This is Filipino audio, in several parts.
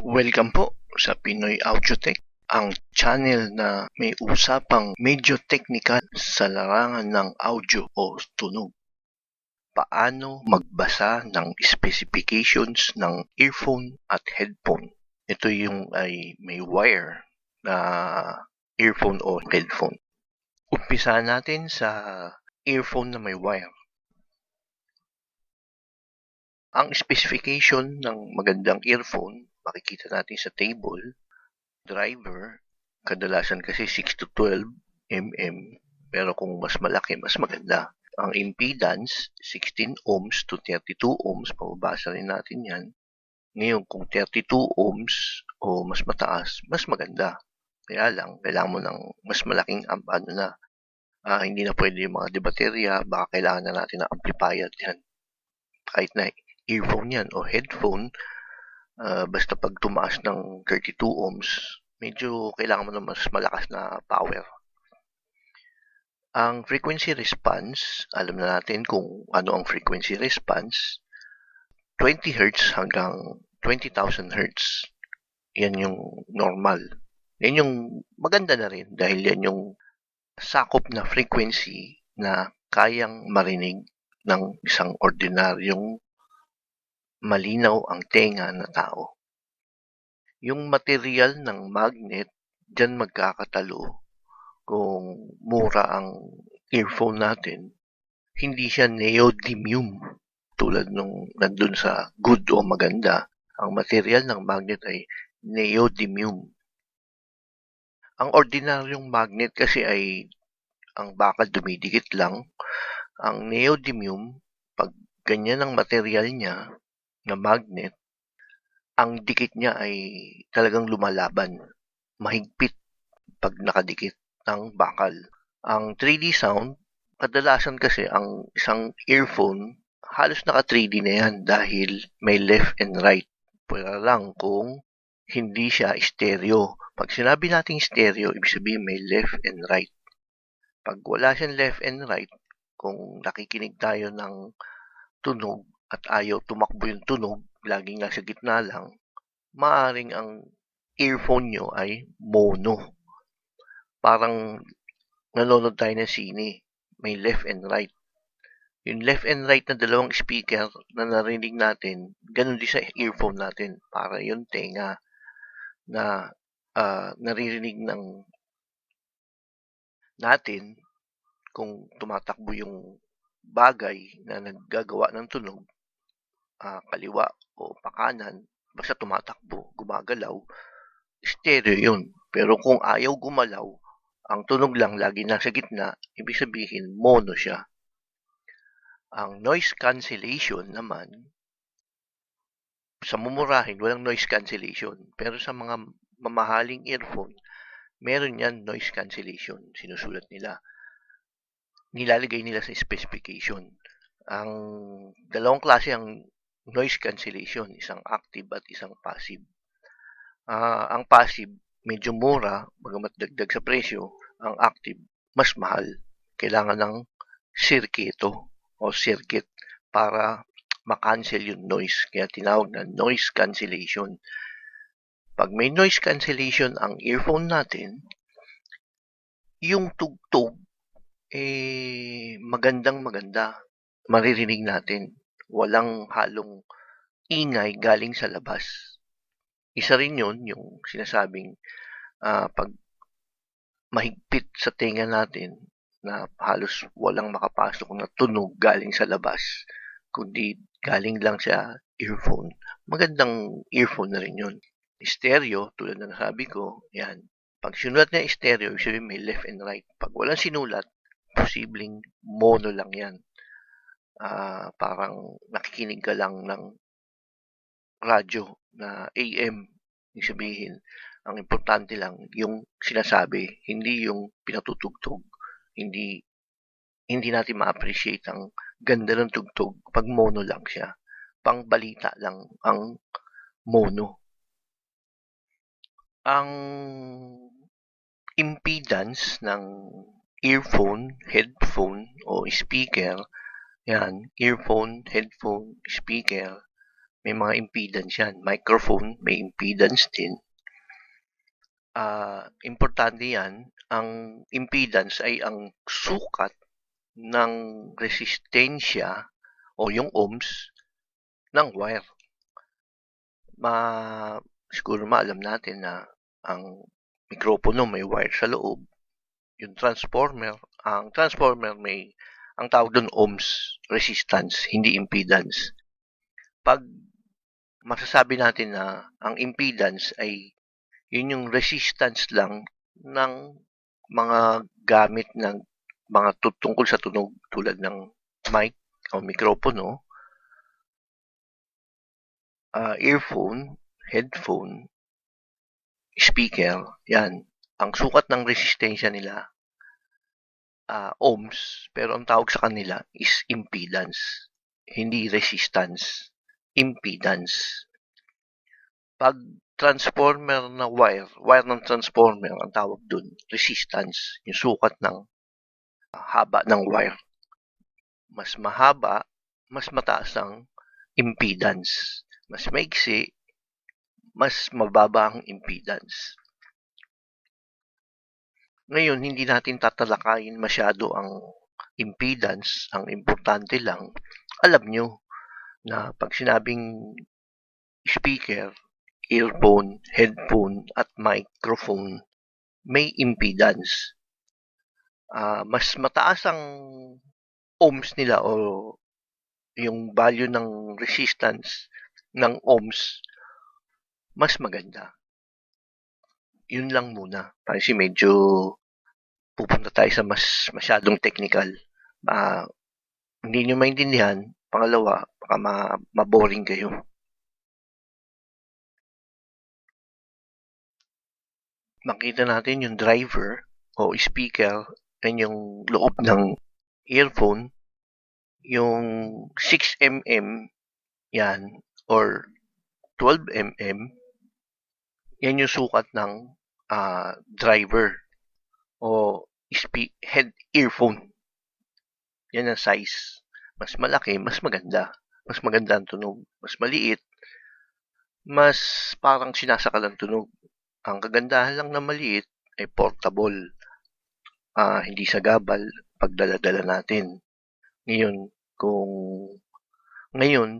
Welcome po sa Pinoy Audiotech, ang channel na may usapang medyo technical sa larangan ng audio o tunog. Paano magbasa ng specifications ng earphone at headphone? Ito yung ay may wire na earphone o headphone. Umpisa natin sa earphone na may wire. Ang specification ng magandang earphone, makikita natin sa table, driver, kadalasan kasi 6 to 12 mm, pero kung mas malaki, mas maganda. Ang impedance, 16 ohms to 32 ohms, mababasa rin natin yan. Ngayon, kung 32 ohms o mas mataas, mas maganda. Kaya lang, kailangan mo ng mas malaking hindi na pwede yung mga debaterya, baka kailangan na natin ng amplifier yan. Kahit na earphone yan o headphone, basta pag tumaas ng 32 ohms, medyo kailangan mo ng mas malakas na power. Ang frequency response, alam na natin kung ano ang frequency response, 20 Hz hanggang 20,000 Hz. Yan yung normal. Yan yung maganda na rin dahil yan yung sakop na frequency na kayang marinig ng isang ordinaryong malinaw ang tenga na tao. Yung material ng magnet, dyan magkakatalo kung mura ang earphone natin, hindi siya neodymium tulad nung nandun sa good o maganda. Ang material ng magnet ay neodymium. Ang ordinaryong magnet kasi ay ang bakal dumidikit lang. Ang neodymium, pag ganyan ang material niya na magnet, ang dikit niya ay talagang lumalaban. Mahigpit pag nakadikit ng bakal. Ang 3D sound, kadalasan kasi ang isang earphone, halos naka 3D na yan dahil may left and right. Pwera lang kung hindi siya stereo. Pag sinabi nating stereo, ibig sabihin may left and right. Pag wala siyang left and right, kung nakikinig tayo ng tunog at ayaw tumakbo yung tunog, laging nasa gitna lang, maaring ang earphone nyo ay mono. Parang nanonood tayo ng sine, may left and right. Yung left and right na dalawang speaker na narinig natin, ganun din sa earphone natin. Para yung tenga na naririnig ng natin kung tumatakbo yung bagay na naggagawa ng tunog, kaliwa o pakanan, basta tumatakbo, gumagalaw, stereo yun. Pero kung ayaw gumalaw, ang tunog lang lagi nasa gitna, ibig sabihin mono siya. Ang noise cancellation naman, sa mumurahin, walang noise cancellation. Pero sa mga mamahaling earphone, meron yan noise cancellation. Sinusulat nila. Nilalagay nila sa specification. Ang dalawang klase ang noise cancellation, isang active at isang passive. Ang passive, medyo mura, bagamat dagdag sa presyo. Ang active, mas mahal. Kailangan ng sirkito o circuit para makancel yung noise. Kaya tinawag na noise cancellation. Pag may noise cancellation ang earphone natin, yung tugtog, magandang maganda. Maririnig natin. Walang halong ingay galing sa labas. Isa rin yun, yung sinasabing pag mahigpit sa tenga natin na halos walang makapasok na tunog galing sa labas, kundi galing lang sa earphone. Magandang earphone na rin yun. Stereo, tulad na nasabi ko, yan. Pag sinulat na stereo, ibig sabihin may left and right. Pag walang sinulat, posibleng mono lang yan. Parang nakikinig ka lang ng radyo na AM. Ibig sabihin, ang importante lang yung sinasabi, hindi yung pinatutugtog. Hindi natin ma-appreciate ang ganda ng tugtog pag mono lang siya. Pangbalita lang ang mono. Ang impedance ng earphone, headphone o speaker, yan, earphone, headphone, speaker, may mga impedance yan. Microphone, may impedance din. Importante yan. Ang impedance ay ang sukat ng resistensya o yung ohms ng wire. Siguro maalam natin na ang mikropono may wire sa loob. Yung ang transformer ang tawag doon ohms, resistance, hindi impedance. Pag masasabi natin na ang impedance ay yun yung resistance lang ng mga gamit ng mga tungkol sa tunog tulad ng mic o mikropono, earphone, headphone, speaker, yan. Ang sukat ng resistensya nila, ohms, pero ang tawag sa kanila is impedance. Hindi resistance, impedance. Pag transformer na wire ng transformer, ang tawag dun, resistance, yung sukat ng haba ng wire. Mas mahaba, mas mataas ang impedance. Mas maiksi, mas mababa ang impedance. Ngayon, hindi natin tatalakayin masyado ang impedance. Ang importante lang, alam nyo na pag sinabing speaker, earphone, headphone, at microphone, may impedance. Mas mataas ang ohms nila o yung value ng resistance ng ohms, mas maganda. Yun lang muna. Kasi medyo pupunta tayo sa masyadong technical. Hindi nyo maintindihan. Pangalawa, baka maboring kayo. Makita natin yung driver o speaker and yung loob ng earphone. Yung 6mm yan or 12mm, yan yung sukat ng driver o head earphone. Yan ang size. Mas malaki, mas maganda. Mas maganda ang tunog. Mas maliit, mas parang sinasakal ang tunog. Ang kagandahan lang na maliit ay portable. Hindi sagabal pagdala-dala natin. Ngayon,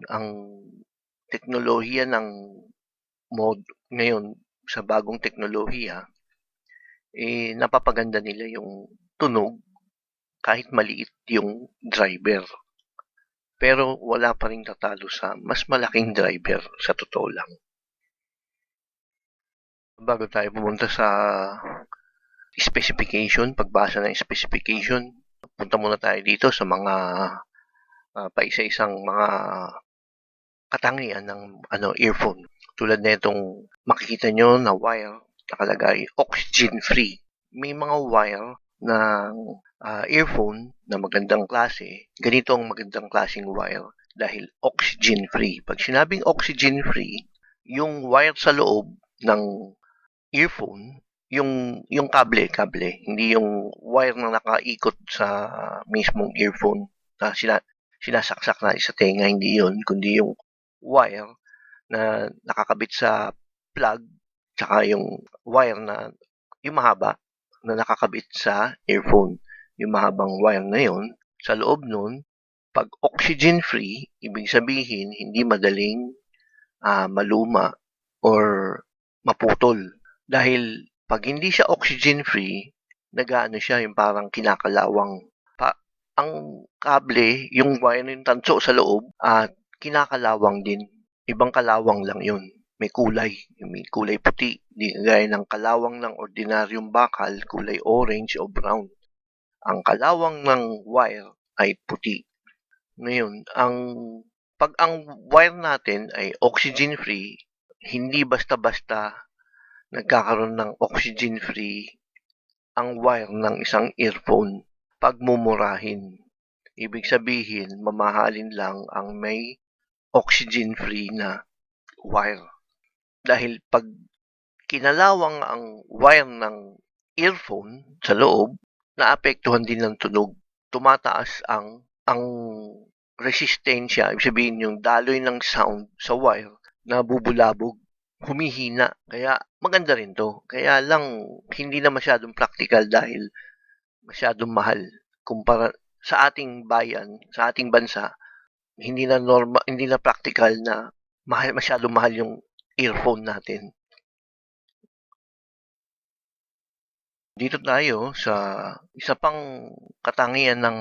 ang teknolohiya ng ngayon sa bagong teknolohiya, napapaganda nila yung tunog kahit maliit yung driver. Pero wala pa rin tatalo sa mas malaking driver sa totoo lang. Bago tayo pumunta sa specification, pagbasa ng specification, punta muna tayo dito sa mga paisa-isang mga katangian ng earphone. Tulad na itong makikita nyo na wire nakalagay oxygen-free. May mga wire ng earphone na magandang klase. Ganito ang magandang klaseng wire dahil oxygen-free. Pag sinabing oxygen-free, yung wire sa loob ng earphone, yung kable, hindi yung wire na nakaikot sa mismong earphone na sinasaksak na sa tenga, hindi yun, kundi yung wire na nakakabit sa plug, tsaka yung wire na yung mahaba na nakakabit sa earphone. Yung mahabang wire na yun, sa loob nun, pag oxygen-free, ibig sabihin, hindi madaling maluma or maputol. Dahil pag hindi siya oxygen-free, nagaano siya, yung parang kinakalawang. Ang kable, yung wire na yung tanso sa loob, kinakalawang din. Ibang kalawang lang yun. May kulay puti. Di gaya ng kalawang ng ordinaryong bakal, kulay orange o brown. Ang kalawang ng wire ay puti. Ngayon, pag ang wire natin ay oxygen-free, hindi basta-basta nagkakaroon ng oxygen-free ang wire ng isang earphone. Pagmumurahin. Ibig sabihin, mamahalin lang ang may oxygen-free na wire. Dahil pag kinalawang ang wire ng earphone sa loob, naapektuhan din ng tunog. Tumataas ang resistensya, ibig sabihin yung daloy ng sound sa wire na bubulabog, humihina. Kaya maganda rin to. Kaya lang hindi na masyadong practical dahil masyadong mahal kumpara sa ating bayan, sa ating bansa. Hindi na practical na masyadong mahal yung earphone natin. Dito tayo sa isa pang katangian ng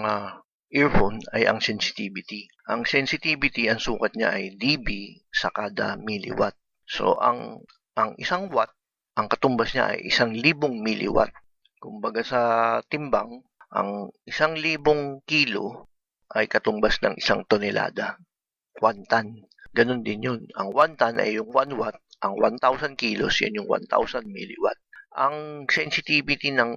earphone ay ang sensitivity. Ang sensitivity, ang sukat niya ay dB sa kada milliwatt. So, ang isang watt, ang katumbas niya ay 1,000 milliwatt. Kumbaga sa timbang, ang 1,000 kilo ay katumbas ng 1 tonelada. 1 ton. Ganon din yun. Ang 1 ton ay yung 1 watt. Ang 1,000 kilos, yan yung 1,000 milliwatt. Ang sensitivity ng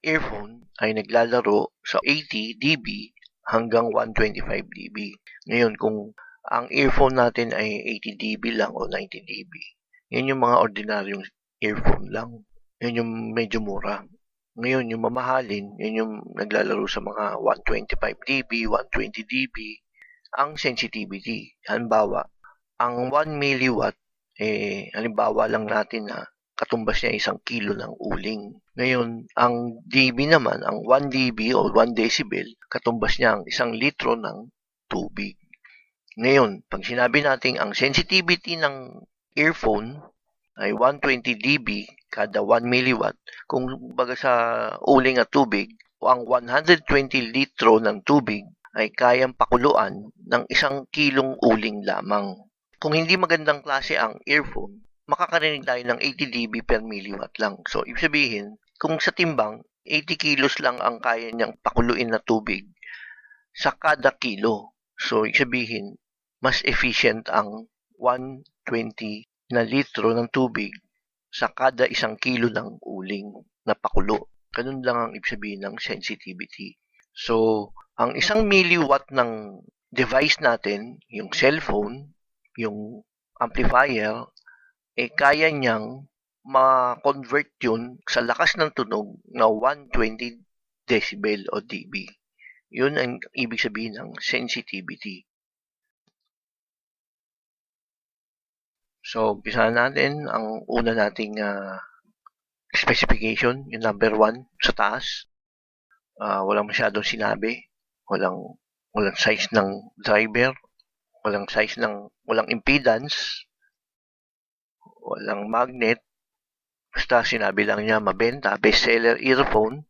earphone ay naglalaro sa 80 dB hanggang 125 dB. Ngayon, kung ang earphone natin ay 80 dB lang o 90 dB, yan yung mga ordinaryong earphone lang. Yan yung medyo mura. Ngayon, yung mamahalin, yan yung naglalaro sa mga 125 dB, 120 dB, ang sensitivity. Halimbawa, ang 1 milliwatt, halimbawa lang natin na katumbas niya 1 kilo ng uling. Ngayon, ang dB naman, ang 1 dB o 1 decibel, katumbas niya ang 1 litro ng tubig. Ngayon, pag sinabi natin ang sensitivity ng earphone ay 120 dB kada 1 milliwatt, kung baga sa uling at tubig, ang 120 litro ng tubig ay kayang pakuluan ng 1 kilong uling lamang. Kung hindi magandang klase ang earphone, makakarinig tayo ng 80 dB per milliwatt lang. So, ibig sabihin, kung sa timbang, 80 kilos lang ang kaya niyang pakuluin na tubig sa kada kilo. So, ibig sabihin, mas efficient ang 120 na litro ng tubig sa kada 1 kilo ng uling na pakulo. Ganun lang ang ibig sabihin ng sensitivity. So, ang 1 milliwatt ng device natin, yung cellphone, yung amplifier, kaya niyang ma-convert yun sa lakas ng tunog na 120 decibel o dB. Yun ang ibig sabihin ng sensitivity. So, umpisahan natin ang una nating specification, yung number 1 sa taas. Walang masyadong sinabi. Walang size ng driver. Walang impedance. Walang magnet. Basta sinabi lang niya mabenta, bestseller earphone,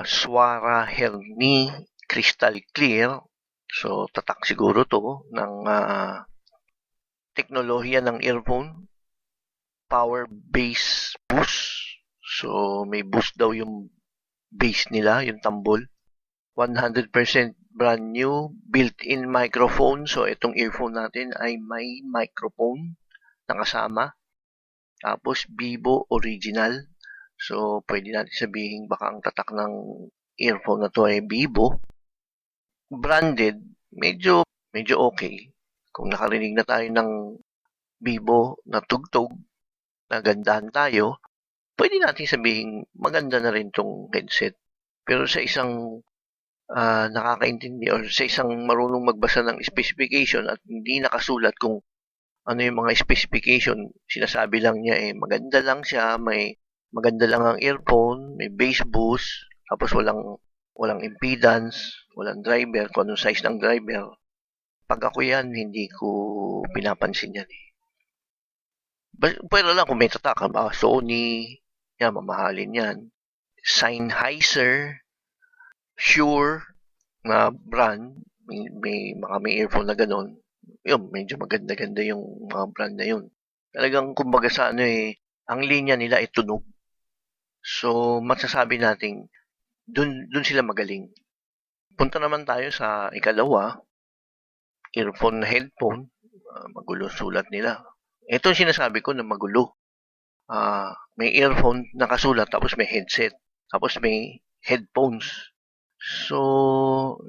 Swara Herni Crystal Clear. So, tatak siguro to ng teknolohiya ng earphone. Power base boost. So, may boost daw yung base nila, yung tambol. 100% brand new, built-in microphone. So, itong earphone natin ay may microphone na kasama. Tapos, Vivo original. So, pwede natin sabihin baka ang tatak ng earphone na to ay Vivo. Branded, medyo okay. Kung nakarinig na tayo ng Vivo na tugtog, nagandahan tayo, pwede natin sabihin maganda na rin tong headset. Pero sa isang nakakaintindi or sa isang marunong magbasa ng specification at hindi nakasulat kung ano yung mga specification, sinasabi lang niya maganda lang siya, maganda lang ang earphone, may bass boost, tapos walang impedance, walang driver, kung anong size ng driver. Pag ako yan, hindi ko pinapansin yan Pero lang kung may tatak, Sony, yan, mamahalin yan. Sennheiser, Shure na brand, may earphone na ganun. Yun, medyo maganda-ganda yung mga brand na yun. Talagang kumbaga sa ang linya nila ay tunog. So, masasabi natin, dun sila magaling. Punta naman tayo sa ikalawa, earphone na headphone, magulo sulat nila. Ito yung sinasabi ko na magulo. May earphone nakasulat, tapos may headset, tapos may headphones. So,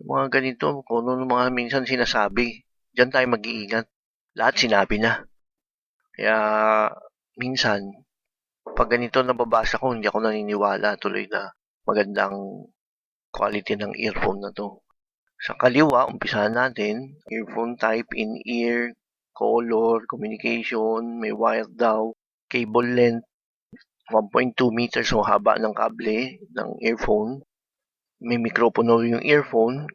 mga ganito, kung ano mga minsan sinasabi, diyan tayo mag-iingat. Lahat sinabi na. Kaya, minsan, pag ganito nababasa ko, hindi ako naniniwala tuloy na magandang quality ng earphone na to. Sa kaliwa, umpisahan natin, earphone type, in-ear, color, communication, may wire daw, cable length, 1.2 meters, so haba ng kable ng earphone. May mikropono yung earphone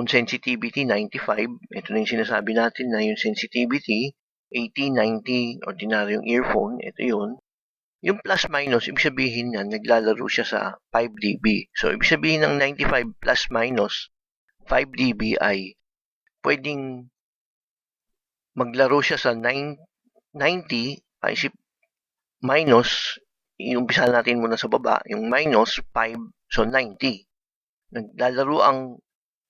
sensitivity 95. Ito na yung sinasabi natin na yung sensitivity 80, 90, ordinaryong earphone. Ito yun. Yung plus minus, ibig sabihin yan, naglalaro siya sa 5 dB. So, ibig sabihin ng 95 plus minus 5 dB ay pwedeng maglaro siya sa 90, ay minus, iumpisa natin muna sa baba, yung minus 5, so 90. Naglalaro ang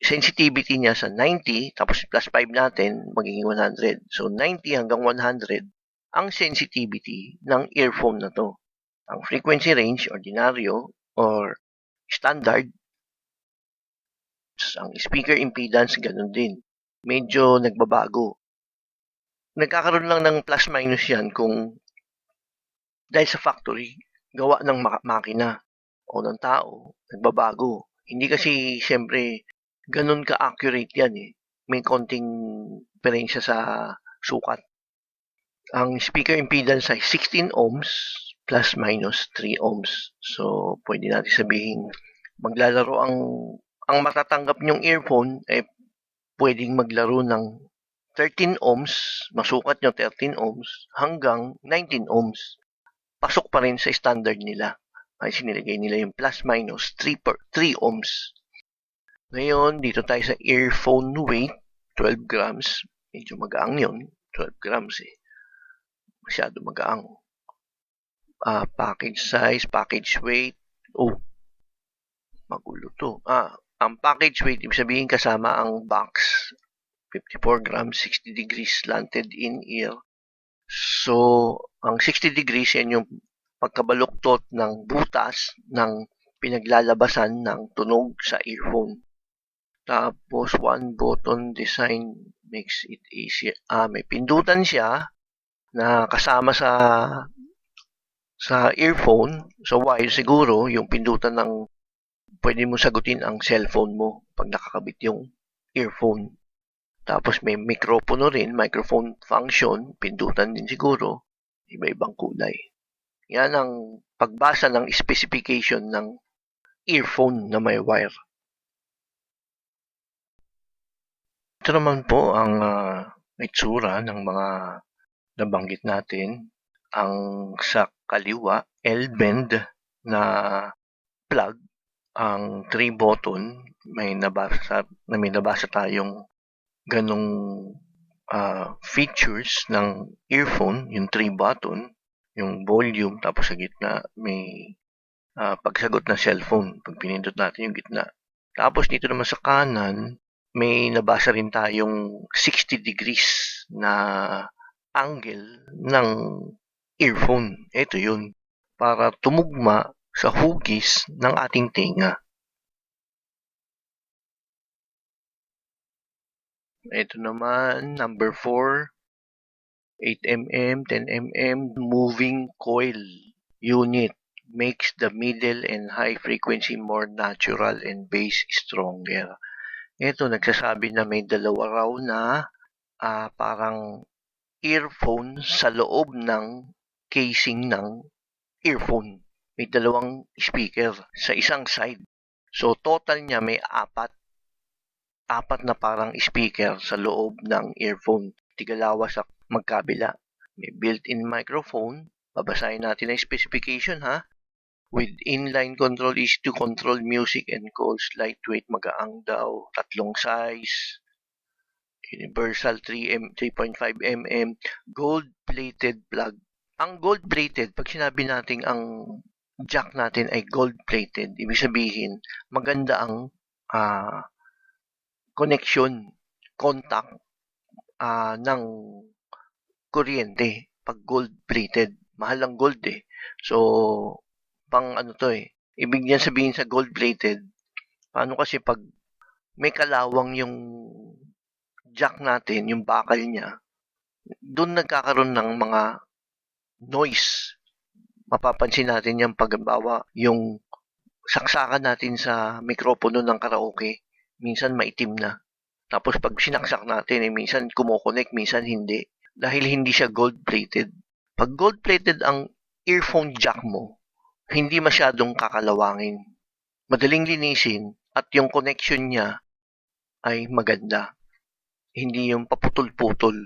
sensitivity niya sa 90, tapos plus 5 natin, magiging 100. So, 90 hanggang 100 ang sensitivity ng earphone na to. Ang frequency range, ordinaryo, or standard, ang speaker impedance, ganun din. Medyo nagbabago. Nagkakaroon lang ng plus minus yan kung dahil sa factory, gawa ng makina o ng tao, nagbabago. Hindi kasi, siyempre, ganun ka-accurate yan eh. May konting diferensya sa sukat. Ang speaker impedance ay 16 ohms plus minus 3 ohms. So, pwede natin sabihin, maglalaro ang matatanggap nyong earphone ay pwedeng maglaro ng 13 ohms, masukat nyo 13 ohms, hanggang 19 ohms. Pasok pa rin sa standard nila. Ay sinilagay nila yung plus minus 3 ohms. Ngayon, dito tayo sa earphone weight, 12 grams. Medyo magaang yun, 12 grams eh. Masyado magaang. Package size, package weight. Oh, magulo to. Ang package weight, ibig sabihin kasama ang box. 54 grams, 60 degrees slanted in-ear. So, ang 60 degrees, yan yung pagkabaluktot ng butas ng pinaglalabasan ng tunog sa earphone. Tapos, one button design makes it easier. May pindutan siya na kasama sa earphone, sa wire siguro, yung pindutan ng pwede mo sagutin ang cellphone mo pag nakakabit yung earphone. Tapos may mikropono rin, microphone function, pindutan din siguro, iba-ibang kulay. Yan ang pagbasa ng specification ng earphone na may wire. Ito naman po ang itsura ng mga nabanggit natin. Ang sa kaliwa, L-bend na plug, ang 3 button, may nabasa tayong ganong features ng earphone, yung 3 button, yung volume, tapos sa gitna may pagsagot ng cellphone pag pinindot natin yung gitna. Tapos dito naman sa kanan, may nabasa rin tayong 60 degrees na angle ng earphone. Ito yun, para tumugma sa hugis ng ating tenga. Ito naman, number 4, 8mm, 10mm moving coil unit makes the middle and high frequency more natural and bass stronger. Ito, nagsasabi na may dalawa raw na parang earphone sa loob ng casing ng earphone. May dalawang speaker sa isang side. So, total niya may apat na parang speaker sa loob ng earphone. Tigalawa sa magkabila. May built-in microphone. Babasahin natin ang specification ha. With inline control is to control music and calls, lightweight, magaang daw, tatlong size, universal 3.5mm, gold-plated plug. Ang gold-plated, pag sinabi natin ang jack natin ay gold-plated, ibig sabihin, maganda ang connection, contact ng kuryente pag gold-plated. Mahal ang gold eh. So, pang ano to eh. Ibig niya sabihin sa gold-plated, paano kasi pag may kalawang yung jack natin, yung bakal niya, doon nagkakaroon ng mga noise. Mapapansin natin yan pag bawa yung saksakan natin sa mikropono ng karaoke, minsan maitim na. Tapos pag sinaksak natin, minsan kumokonek, minsan hindi. Dahil hindi siya gold-plated. Pag gold-plated ang earphone jack mo, hindi masyadong kakalawangin. Madaling linisin at yung connection niya ay maganda. Hindi yung paputol-putol.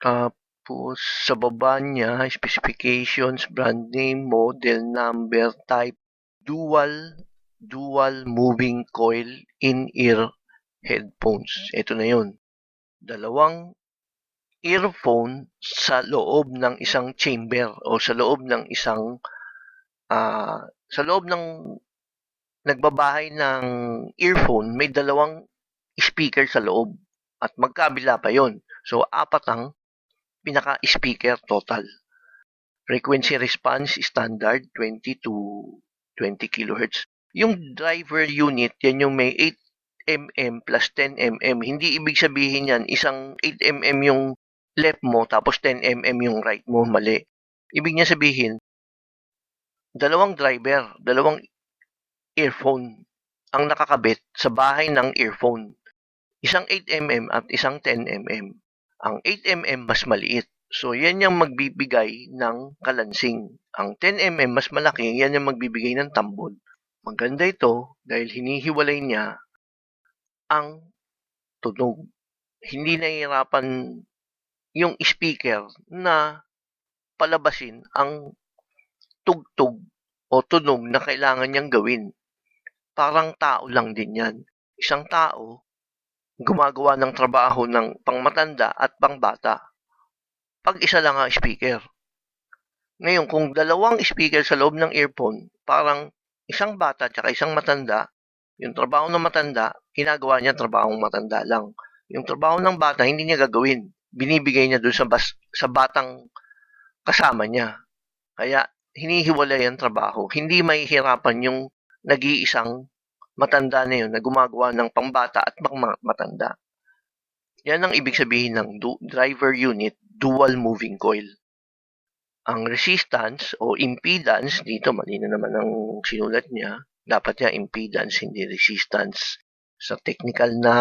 Tapos sa baba niya, specifications, brand name, model number, type, dual moving coil in-ear headphones. Ito na yun. Dalawang earphone sa loob ng isang chamber o sa loob ng isang sa loob ng nagbabahay ng earphone, may dalawang speaker sa loob at magkabila pa yon. So, 4 ang pinaka-speaker total. Frequency response standard 20 to 20 kHz. Yung driver unit, yan yung may 8mm plus 10mm. Hindi ibig sabihin yan, isang 8mm yung left mo, tapos 10mm yung right mo, mali. Ibig niya sabihin, dalawang driver, dalawang earphone ang nakakabit sa bahay ng earphone. Isang 8mm at isang 10mm. Ang 8mm mas maliit. So, yan yung magbibigay ng kalansing. Ang 10mm mas malaki, yan yung magbibigay ng tambol. Maganda ito dahil hinihiwalay niya ang tunog. Hindi nahihirapan yung speaker na palabasin ang tugtog o tunog na kailangan niyang gawin. Parang tao lang din yan. Isang tao, gumagawa ng trabaho ng pangmatanda at pangbata. Pag isa lang ang speaker. Ngayon, kung dalawang speaker sa loob ng earphone, parang isang bata at isang matanda, yung trabaho ng matanda, ginagawa niya trabaho ng matanda lang. Yung trabaho ng bata, hindi niya gagawin. Binibigay niya doon sa batang kasama niya. Kaya, hinihiwalay ang trabaho. Hindi mahihirapan yung nag-iisang matanda na yun na gumagawa ng pangbata at matanda. Yan ang ibig sabihin ng driver unit, dual moving coil. Ang resistance o impedance, dito mali na naman ang sinulat niya, dapat niya impedance, hindi resistance. Sa technical na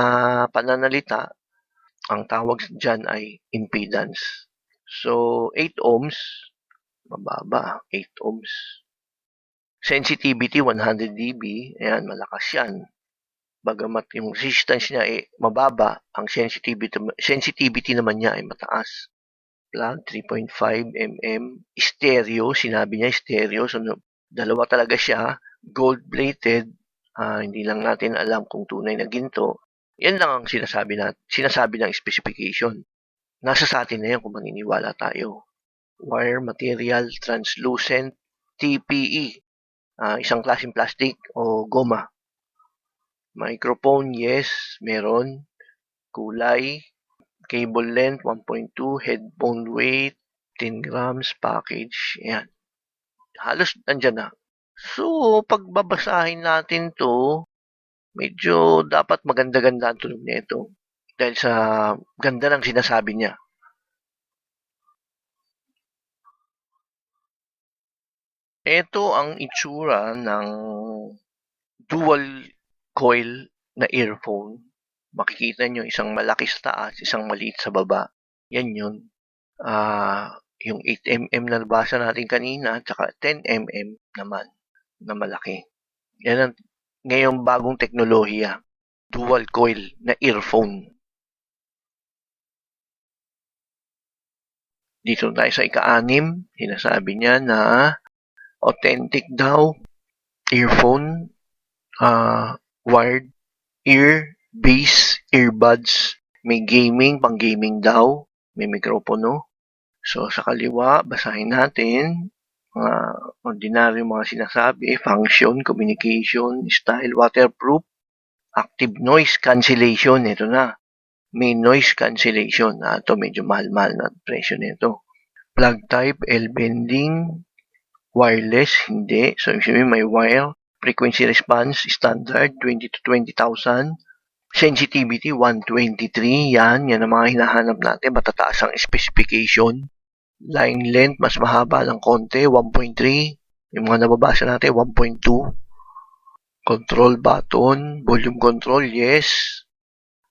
pananalita, ang tawag dyan ay impedance. So, 8 ohms, mababa, 8 ohms. Sensitivity, 100 dB, ayan, malakas yan. Bagamat yung resistance niya ay mababa, ang sensitivity naman niya ay mataas. Plug, 3.5 mm. Stereo, sinabi niya stereo. So, dalawa talaga siya. Gold-plated. Hindi lang natin alam kung tunay na ginto. Yan lang ang sinasabi ng specification. Nasa sa atin na yan kung maniniwala tayo. Wire material, translucent, TPE. Isang klaseng plastic o goma. Microphone, yes, meron. Kulay, cable length, 1.2, headphone weight, 10 grams, package, ayan. Halos andyan na. So, pagbabasahin natin to, medyo dapat maganda-ganda ang tunog nito. Dahil sa ganda ng sinasabi niya. Ito ang itsura ng dual coil na earphone. Makikita nyo, isang malaki sa taas, isang maliit sa baba. Yan yun. Yung 8mm na nabasa natin kanina, tsaka 10mm naman na malaki. Yan ang ngayong bagong teknolohiya. Dual coil na earphone. Dito tayo sa ika-6, sinasabi niya na authentic daw earphone, wired ear base, earbuds, may gaming, pang gaming daw, may mikropono. So, sa kaliwa, basahin natin, mga ordinaryo mga sinasabi, function, communication, style, waterproof, active noise cancellation, ito na. May noise cancellation, ito medyo mahal-mahal na presyo nito. Plug type, L-bending, wireless, hindi. So, may wire, frequency response, standard, 20 to 20,000. Sensitivity, 123. Yan ang mga hinahanap natin. Matataas ang specification. Line length, mas mahaba ng konti, 1.3. Yung mga nababasa natin, 1.2. Control button, volume control, yes.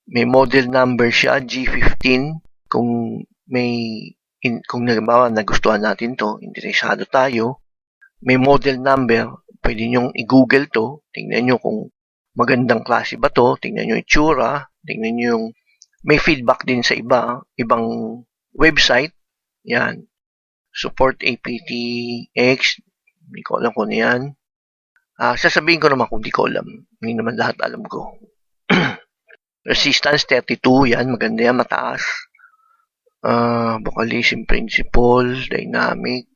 May model number siya, G15. Kung kung halimbawa nagustuhan natin to, interesado tayo, may model number, pwede nyong i-google to, tingnan nyo kung magandang klase ba to, tingnan nyo yung itsura, tingnan nyo yung may feedback din sa ibang website. Yan. Support aptX, hindi ko alam kung ano yan. Sasabihin ko naman kung di ko alam. Hindi naman lahat alam ko. Resistance 32, yan, maganda yan, mataas. Vocalism principle, dynamic,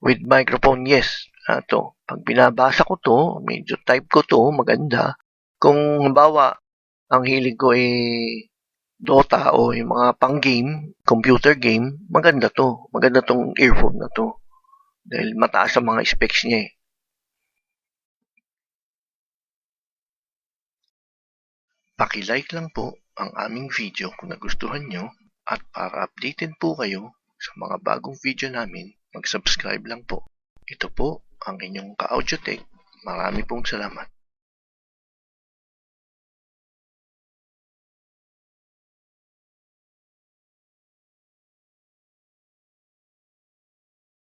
with microphone, yes. To. Pag binabasa ko to, medyo type ko to, maganda. Kung halimbawa, ang hilig ko ay Dota o yung mga pang-game, computer game, maganda to. Maganda tong earphone na to. Dahil mataas ang mga specs niya eh. Paki-like lang po ang aming video kung nagustuhan nyo at para updated po kayo sa mga bagong video namin, mag-subscribe lang po. Ito po ang inyong ka-Audiotech. Marami pong salamat.